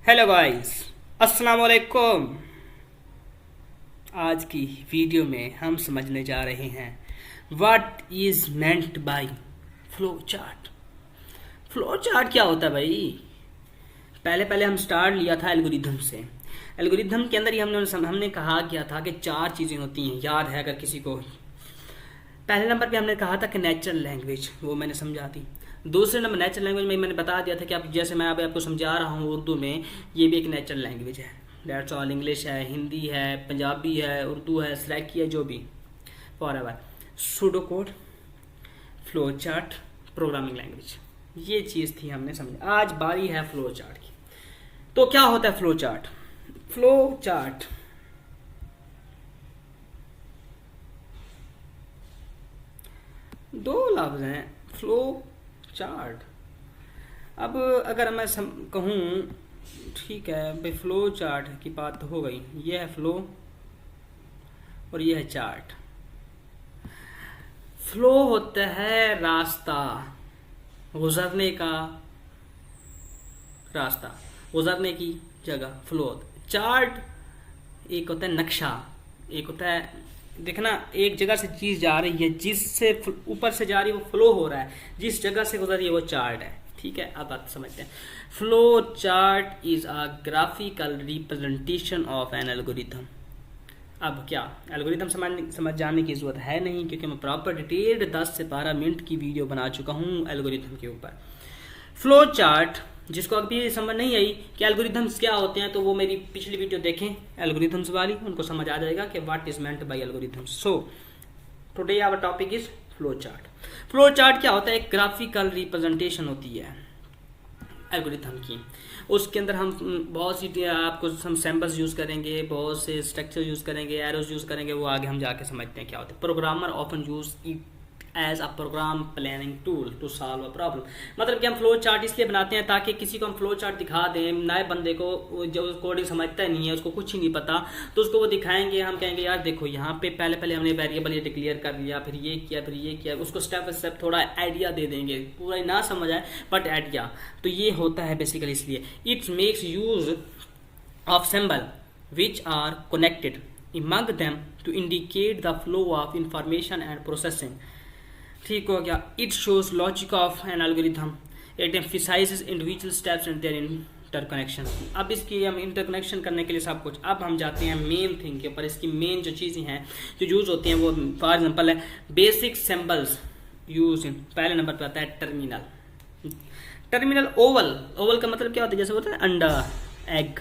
Hello guys, अस्सलाम वालेकुम। आज की वीडियो में हम समझने जा रहे हैं what is meant bye flow chart. Flow chart क्या होता है भाई? पहले पहले हम स्टार्ट लिया था एल्गोरिथम से। एल्गोरिथम के अंदर ही हमने कहा किया था कि चार चीज़ें होती हैं, याद है अगर किसी को। पहले नंबर पे हमने कहा था कि नेचुरल लैंग्वेज, वो मैंने समझा दी। दूसरे नंबर नेचुरल लैंग्वेज में मैंने बता दिया था कि आप जैसे मैं अभी आपको समझा रहा हूँ उर्दू में, ये भी एक नेचुरल लैंग्वेज है। That's all. इंग्लिश है, हिंदी है, पंजाबी है, उर्दू है, सराइकी है, जो भी for ever. Pseudo code, flow chart, programming language, ये चीज़ थी हमने समझा। आज बारी है फ्लो चार्ट की। तो क्या होता है फ्लो चार्ट? फ्लो चार्ट दो लफ्ज हैं, फ्लो चार्ट। अब अगर मैं कहूँ, ठीक है भाई, फ्लो चार्ट की बात तो हो गई। ये है फ्लो और ये है चार्ट। फ्लो होता है रास्ता, गुजरने का रास्ता, गुजरने की जगह फ्लो होता है। चार्ट एक होता है नक्शा, एक होता है देखना, एक जगह से चीज जा रही है, जिससे ऊपर से जा रही है वो फ्लो हो रहा है, जिस जगह से गुजर रही है वो चार्ट है। ठीक है, अब बात समझते हैं। Flow chart is a graphical representation of an algorithm. अब क्या एल्गोरिथम समझ जाने की जरूरत है नहीं, क्योंकि मैं प्रॉपर डिटेल्ड 10 से 12 मिनट की वीडियो बना चुका हूँ एल्गोरिथम के ऊपर। फ्लो चार्ट, जिसको अभी समझ नहीं आई कि एल्गोरिथम्स क्या होते हैं, तो वो मेरी पिछली वीडियो देखें एल्गोरिथम्स वाली, उनको समझ आ जाएगा कि what is meant by algorithms. So today our topic is flow chart. Flow chart क्या होता है? एक ग्राफिकल रिप्रेजेंटेशन होती है एल्गोरिथम की। उसके अंदर हम बहुत सी आपको हम सैम्पल्स यूज करेंगे, बहुत से स्ट्रक्चर यूज करेंगे, एरोज यूज करेंगे, वो आगे हम जाके समझते हैं क्या होता है। Programmer often use as a program planning tool to solve a problem. मतलब कि हम फ्लो चार्ट इसलिए बनाते हैं ताकि किसी को हम फ्लो चार्ट दिखा दें, नए बंदे को जो कोडिंग समझता ही नहीं है, उसको कुछ ही नहीं पता, तो उसको वो दिखाएंगे, हम कहेंगे यार देखो यहाँ पे पहले पहले हमने वेरिएबल ये डिक्लेयर कर लिया, फिर ये किया, फिर ये किया। उसको स्टेप बाय स्टेप थोड़ा आइडिया दे देंगे, पूरा ही ना समझ आए बट आइडिया। तो ये होता है बेसिकली इसलिए। It's makes use of symbol which are connected among them to indicate the flow of information and processing। ठीक हो गया। It shows logic of an algorithm, it emphasizes individual steps and their interconnection. अब इसकी हम interconnection करने के लिए सब कुछ, अब हम जाते हैं मेन थिंग के ऊपर। इसकी मेन जो चीज़ें हैं जो यूज होती हैं, वो फॉर एग्जांपल है बेसिक सिंबल्स यूज इन। पहले नंबर पे आता है टर्मिनल। टर्मिनल ओवल, ओवल का मतलब क्या होता है? जैसे होता है अंडा, egg.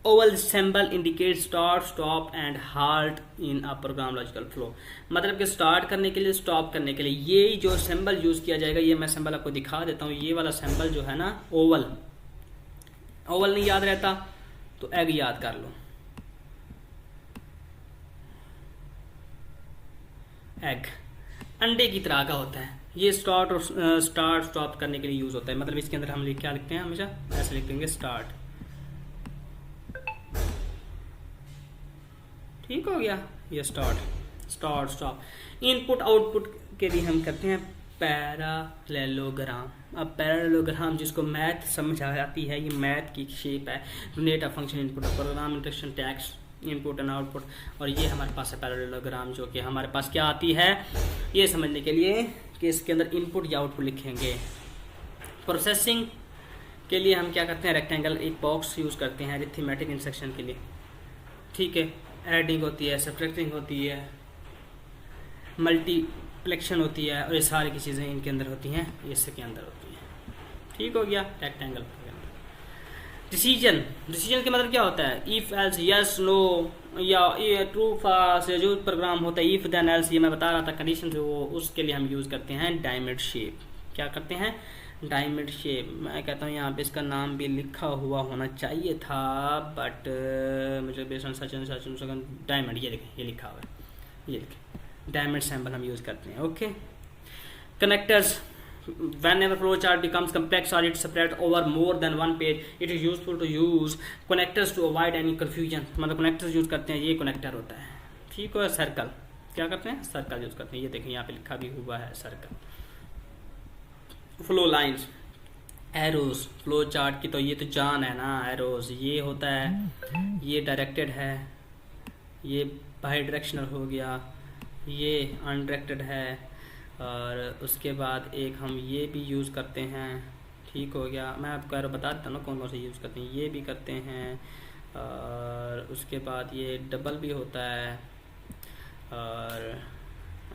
Oval symbol indicate start, stop and halt in a program logical flow. मतलब कि स्टार्ट करने के लिए, स्टॉप करने के लिए ये जो सिंबल यूज किया जाएगा, ये मैं सिंबल आपको दिखा देता हूँ। ये वाला सिंबल जो है ना, ओवल। ओवल नहीं याद रहता तो एग याद कर लो। एग अंडे की तरह का होता है। ये स्टार्ट और स्टार्ट स्टॉप करने के लिए यूज होता है। मतलब इसके अंदर हम क्या लिखते हैं, हमेशा ऐसे लिख देंगे स्टार्ट। ठीक हो गया, ये start, start stop. Input output के लिए हम करते हैं पैरालेलोग्राम। अब पैरालेलोग्राम जिसको मैथ समझ आती है, ये मैथ की शेप है। Data function input, programme instruction, tax, input and output. और ये हमारे पास है पैरालेलोग्राम, जो कि हमारे पास क्या आती है ये समझने के लिए कि इसके अंदर इनपुट या आउटपुट लिखेंगे। प्रोसेसिंग के लिए हम क्या करते हैं, रेक्टेंगल एक बॉक्स यूज करते हैं अरिथमेटिक इंस्ट्रक्शन के लिए। ठीक है, एडिंग होती है, सब्ट्रैक्टिंग होती है, मल्टीप्लेक्शन होती है, और ये सारी की चीज़ें इनके अंदर होती हैं, इसके अंदर होती हैं। ठीक हो गया, रेक्टेंगल के अंदर। डिसीजन, डिसीजन के मतलब क्या होता है? इफ एल्स, यस नो, या ट्रू फॉल्स, जो प्रोग्राम होता है इफ देन एल्स, ये मैं बता रहा था कंडीशन से, वो उसके लिए हम यूज़ करते हैं डायमंड शेप। क्या करते हैं? Diamond shape. मैं कहता हूँ यहाँ पे इसका नाम भी लिखा हुआ होना चाहिए था, बट मुझे बेसन सचिन सचिन डायमंड, ये लिखे, ये लिखा हुआ है, ये लिखे डायमंड सिंबल हम यूज करते हैं। Okay. Connectors, whenever flow chart becomes complex or it spread over more than one page, it is useful to use connectors to avoid any confusion। मतलब कनेक्टर्स यूज करते हैं, ये कनेक्टर होता है। ठीक है। सर्कल, क्या करते हैं? सर्कल यूज करते हैं। ये देखिए यहाँ पे लिखा भी हुआ है circle. Flow lines, arrows flow chart की तो ये तो जान है ना। एरोस ये होता है, ये डायरेक्टेड है, ये बाई डायरेक्शनल हो गया, ये अनडायरेक्टेड है, और उसके बाद एक हम ये भी यूज़ करते हैं। ठीक हो गया, मैं आपको एरो बता देता हूँ ना कौन कौन से यूज़ करते हैं। ये भी करते हैं, और उसके बाद ये डबल भी होता है, और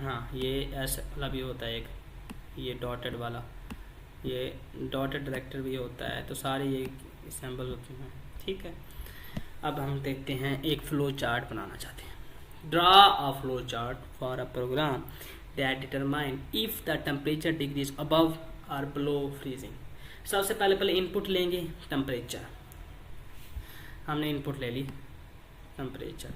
हाँ ये ऐसा वाला भी होता है एक, ये डॉटेड वाला, ये डॉटेड डायरेक्टर भी होता है। तो सारे ये सैम्पल होते हैं। ठीक है, अब हम देखते हैं एक फ्लो चार्ट बनाना चाहते हैं। Draw a flow chart for a program that determine if the temperature degrees above और बिलो फ्रीजिंग। सबसे पहले इनपुट लेंगे टेम्परेचर, हमने इनपुट ले ली टेम्परेचर।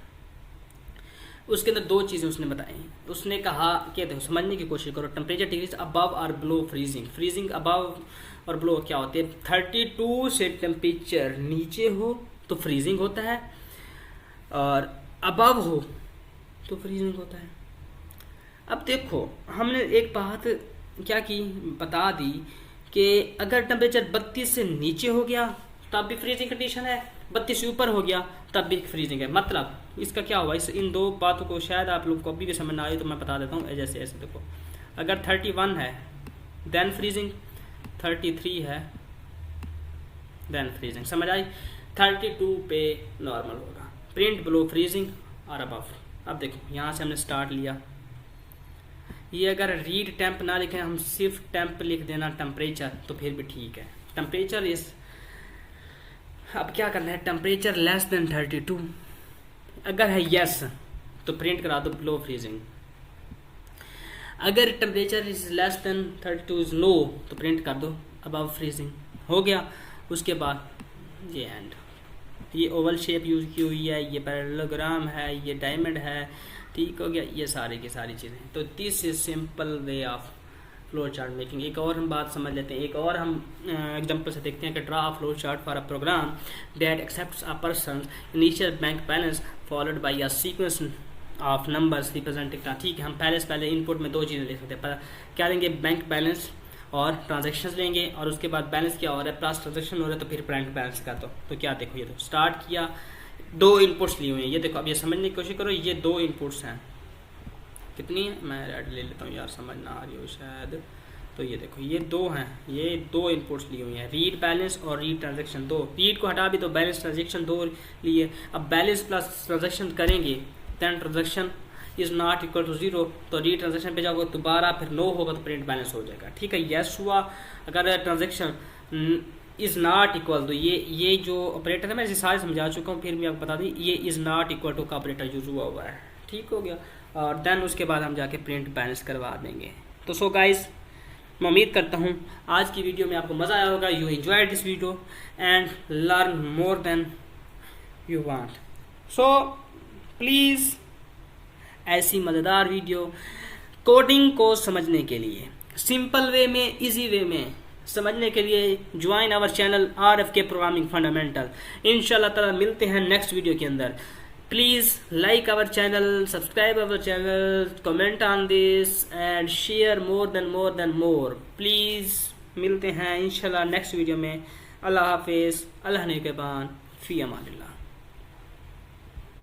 उसके अंदर दो चीज़ें उसने बताई। उसने कहा कि देखो समझने की कोशिश करो, टेम्परेचर डिग्रीज अबव और बिलो फ्रीजिंग। फ्रीजिंग अबव और बिलो क्या होती है? 32 से टेम्परेचर नीचे हो तो फ्रीजिंग होता है, और अबव हो तो फ्रीजिंग होता है। अब देखो हमने एक बात क्या की, बता दी कि अगर टेम्परेचर 32 से नीचे हो गया तब भी फ्रीजिंग कंडीशन है, 32 से ऊपर हो गया तब भी फ्रीजिंग है। मतलब इसका क्या हुआ, इन दो बातों को शायद आप लोग को अभी भी समझ ना आए तो मैं बता देता हूँ। जैसे ऐसे देखो, अगर 31 है देन फ्रीजिंग, 33 है देन फ्रीजिंग, समझ आई। 32 पे नॉर्मल होगा, प्रिंट बिलो फ्रीजिंग और अबव। अब देखो यहाँ से हमने स्टार्ट लिया, ये अगर रीड टेम्प ना लिखें, हम सिर्फ टेम्प लिख देना टेम्परेचर, तो फिर भी ठीक है। टेम्परेचर इज, अब क्या करना है, टेम्परेचर लेस देन 32, अगर है यस तो प्रिंट करा दो बिलो फ्रीजिंग, अगर temperature is less than 32 is no तो प्रिंट कर दो अबव फ्रीजिंग। हो गया। उसके बाद ये एंड, ये ओवल शेप यूज की हुई है, ये पैरेललोग्राम है, ये डायमंड है। ठीक हो गया, ये सारी की सारी चीज़ें। तो this is simple way of flow chart making. एक और हम बात समझ लेते हैं, एक और हम एग्जांपल से देखते हैं कि draw flow chart for a program that accepts a person initial bank balance followed by a sequence of numbers representing. ठीक है, हम पहले इनपुट में दो चीज़ें ले सकते हैं। क्या लेंगे, बैंक बैलेंस और ट्रांजेक्शन लेंगे, और उसके बाद बैलेंस क्या हो रहा है, प्लस ट्रांजेक्शन हो रहा है, तो फिर बैंक बैलेंस का तो क्या देखो, ये तो स्टार्ट किया, दो इनपुट्स लिए हुए हैं। ये देखो, अब ये समझने की कोशिश करो, ये दो इनपुट्स हैं, कितनी है, मैं रेड ले लेता हूँ यार, समझ ना आ रही हो शायद। तो ये देखो, ये दो हैं, ये दो इनपुट्स लिए हुई हैं, रीड बैलेंस और रीड ट्रांजेक्शन। दो, रीड को हटा भी तो बैलेंस ट्रांजेक्शन दो लिए। अब बैलेंस प्लस ट्रांजेक्शन करेंगे, then transaction is not equal to 0, तो रीड ट्रांजेक्शन पे जाओगे दोबारा, फिर नो होगा तो प्रिंट बैलेंस हो जाएगा। ठीक है, यस हुआ। अगर ट्रांजेक्शन इज नॉट इक्वल, तो ये जो ऑपरेटर है मैं इसे सारे समझा चुका हूँ, फिर भी आपको बता दी, ये इज नॉट इक्वल टू का ऑपरेटर यूज हुआ है। ठीक हो गया, और देन उसके बाद हम जाके प्रिंट बैलेंस करवा देंगे। तो सो गाइज, मैं उम्मीद करता हूँ आज की वीडियो में आपको मज़ा आया होगा। You enjoyed this video and learn more than you want. So please ऐसी मज़ेदार वीडियो कोडिंग को समझने के लिए, सिंपल वे में, इजी वे में समझने के लिए join our channel RFK programming fundamental. इंशाल्लाह ताला मिलते हैं नेक्स्ट वीडियो के अंदर। Please like our channel, subscribe our channel, comment on this and share more. Please मिलते हैं इंशाल्लाह नेक्स्ट वीडियो में। अल्लाह हाफिज़, अल्लाह ने के बान, फ़ी अमानिल्लाह।